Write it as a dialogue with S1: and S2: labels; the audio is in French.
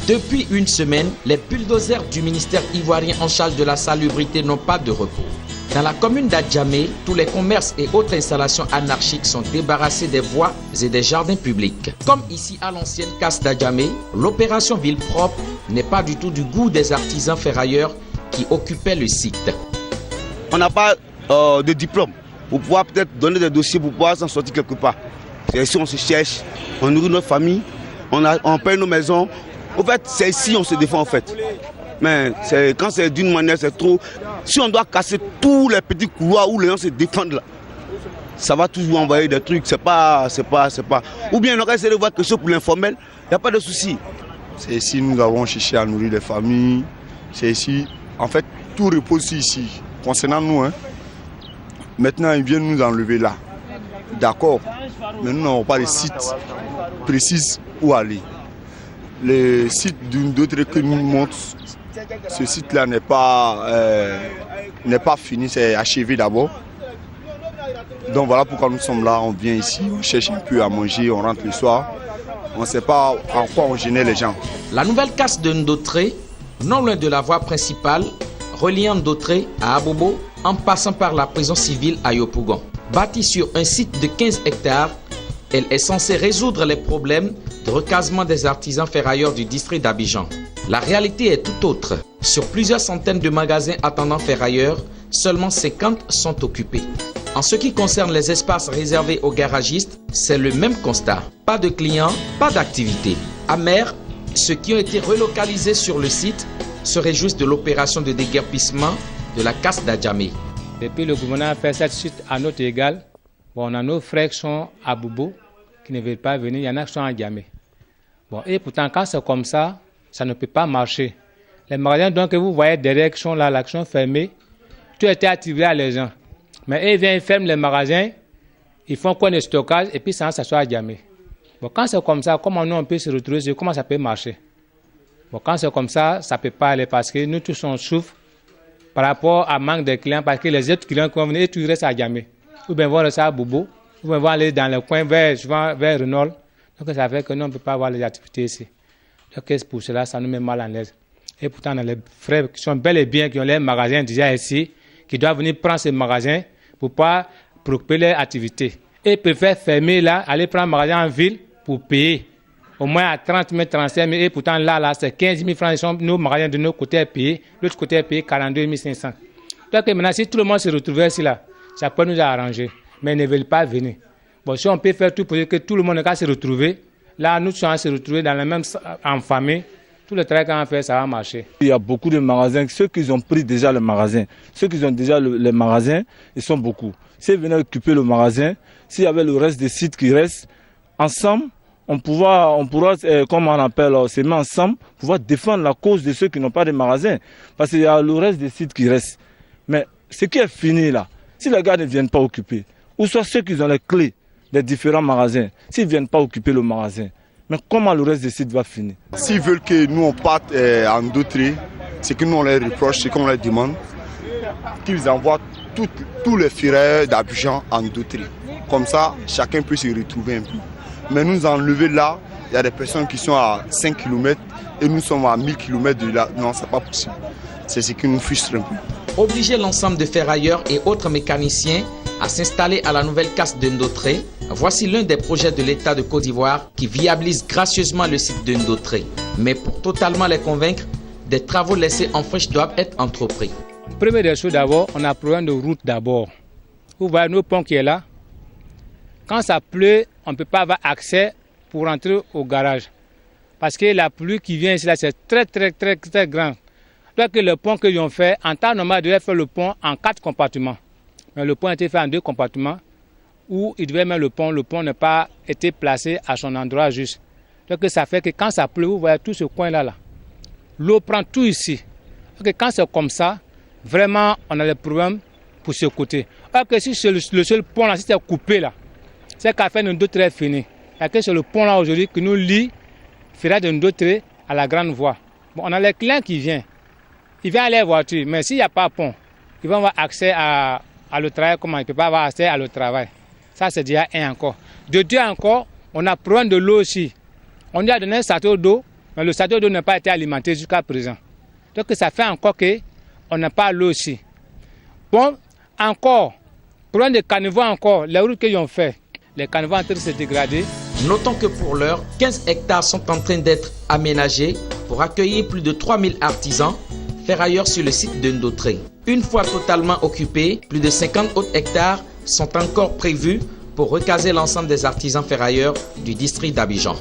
S1: Depuis une semaine, les bulldozers du ministère ivoirien en charge de la salubrité n'ont pas de repos. Dans la commune d'Adjamé, tous les commerces et autres installations anarchiques sont débarrassés des voies et des jardins publics. Comme ici à l'ancienne casse d'Adjamé, l'opération Ville propre n'est pas du tout du goût des artisans ferrailleurs qui occupaient le site.
S2: On n'a pas de diplôme pour pouvoir peut-être donner des dossiers pour pouvoir s'en sortir quelque part. C'est ici on se cherche, on nourrit notre famille, on paye nos maisons. En fait, c'est ici on se défend en fait. Mais quand c'est d'une manière, c'est trop. Si on doit casser tous les petits couloirs où les gens se défendent là, ça va toujours envoyer des trucs, c'est pas. Ou bien on aurait essayé de voir quelque chose pour l'informel, il n'y a pas de souci.
S3: C'est ici nous avons cherché à nourrir les familles. C'est ici, en fait, tout repose ici. Concernant nous, hein. Maintenant ils viennent nous enlever là. D'accord, mais nous n'avons pas de site précis où aller. Le site d'une d'autres que nous montrent, ce site-là n'est pas fini, c'est achevé d'abord. Donc voilà pourquoi nous sommes là, on vient ici, on cherche un peu à manger, on rentre le soir. On ne sait pas en quoi on gênait les gens.
S1: La nouvelle casse de Ndotré, non loin de la voie principale, reliant Ndotré à Abobo, en passant par la prison civile à Yopougon. Bâtie sur un site de 15 hectares, elle est censée résoudre les problèmes de recasement des artisans ferrailleurs du district d'Abidjan. La réalité est tout autre. Sur plusieurs centaines de magasins attendant ferrailleurs, seulement 50 sont occupés. En ce qui concerne les espaces réservés aux garagistes, c'est le même constat. Pas de clients, pas d'activité. Amers, ceux qui ont été relocalisés sur le site se réjouissent de l'opération de déguerpissement de la casse d'Adjamé.
S4: Depuis le gouvernement a fait cette suite à notre égal, on a nos frères qui sont à Bobo, qui ne veulent pas venir, il y en a qui sont à Djamé. Et pourtant, quand c'est comme ça, ça ne peut pas marcher. Les magasins donc, que vous voyez derrière qui sont là, qui sont fermés, tout était attiré à les gens. Mais eux, ils viennent, ils ferment les magasins, ils font quoi de stockage et puis ça s'assoit à Djamé. Quand c'est comme ça, comment nous on peut se retrouver, comment ça peut marcher? Quand c'est comme ça, ça ne peut pas aller parce que nous tous on souffre par rapport à manque de clients parce que les autres clients qui vont venir, ils restent à Djamé. Ou bien vont rester à Bobo, ou bien vont aller dans le coin vers Renault. Donc ça fait que nous on ne peut pas avoir les activités ici. Donc pour cela, ça nous met mal à l'aise. Et pourtant, on a les frères qui sont bel et bien, qui ont les magasins déjà ici, qui doivent venir prendre ces magasins pour pouvoir préoccuper leurs activités. Et ils préfèrent fermer là, aller prendre un magasin en ville pour payer. Au moins à 30 000, 35 000. Et pourtant là c'est 15 000 francs. Nos magasins de notre côté payés. L'autre côté est payé 42 500. Donc maintenant, si tout le monde se retrouvait ici là, ça peut nous arranger. Mais ils ne veulent pas venir. Si on peut faire tout pour que tout le monde se retrouve, là nous sommes se retrouver dans la même en famille. Tout le travail qu'on fait, ça va marcher.
S5: Il y a beaucoup de magasins, ceux qui ont pris déjà le magasin, ceux qui ont déjà les magasins, ils sont beaucoup. S'ils venaient occuper le magasin, s'il y avait le reste des sites qui restent, ensemble, on pourra, comme on appelle, se mettre ensemble, pouvoir défendre la cause de ceux qui n'ont pas de magasins. Parce qu'il y a le reste des sites qui restent. Mais ce qui est fini là, si les gars ne viennent pas occuper, ou soit ceux qui ont les clés des différents magasins, s'ils ne viennent pas occuper le magasin, mais comment le reste des sites va finir?
S3: S'ils veulent que nous on parte en Ndotré, c'est que nous on les reproche, c'est qu'on leur demande qu'ils envoient tous les ferrailleurs d'Abidjan en Ndotré. Comme ça, chacun peut se retrouver un peu. Mais nous enlever là, il y a des personnes qui sont à 5 km et nous sommes à 1000 km de là. Non, c'est pas possible. C'est ce qui nous frustre un peu.
S1: Obliger l'ensemble de ferrailleurs et autres mécaniciens à s'installer à la nouvelle casse de Ndotré, voici l'un des projets de l'État de Côte d'Ivoire qui viabilise gracieusement le site de Ndotré. Mais pour totalement les convaincre, des travaux laissés en friche doivent être entrepris.
S4: Première des choses d'abord, on a un problème de route d'abord. Vous voyez nos ponts qui est là. Quand ça pleut, on ne peut pas avoir accès pour rentrer au garage. Parce que la pluie qui vient ici, c'est très grand. Donc le pont qu'ils ont fait, en temps normal, ils devaient faire le pont en 4 compartiments. Mais le pont a été fait en 2 compartiments où ils devaient mettre le pont n'a pas été placé à son endroit juste. Donc ça fait que quand ça pleut, vous voyez tout ce coin-là, l'eau prend tout ici. Donc quand c'est comme ça, vraiment, on a des problèmes pour ce côté. Alors que si c'est le seul pont là, si c'est coupé là, c'est qu'à faire Ndotré est fini. C'est le pont là aujourd'hui qui nous lie Ferrat de Ndotré à la grande voie. On a les clients qui viennent. Ils viennent à leur voiture, mais s'il n'y a pas de pont, ils vont avoir accès à le travail, comment ils ne peuvent pas avoir accès à le travail. Ça, c'est déjà un encore. De deux encore, on a problème de l'eau aussi. On lui a donné un château d'eau Mais le stade d'eau n'a pas été alimenté jusqu'à présent. Donc ça fait encore qu'on n'a pas l'eau aussi. Bon, encore, pour des caniveaux encore, les routes qu'ils ont fait, les caniveaux sont en train de se dégrader.
S1: Notons que pour l'heure, 15 hectares sont en train d'être aménagés pour accueillir plus de 3000 artisans ferrailleurs sur le site de Ndotré. Une fois totalement occupés, plus de 50 autres hectares sont encore prévus pour recaser l'ensemble des artisans ferrailleurs du district d'Abidjan.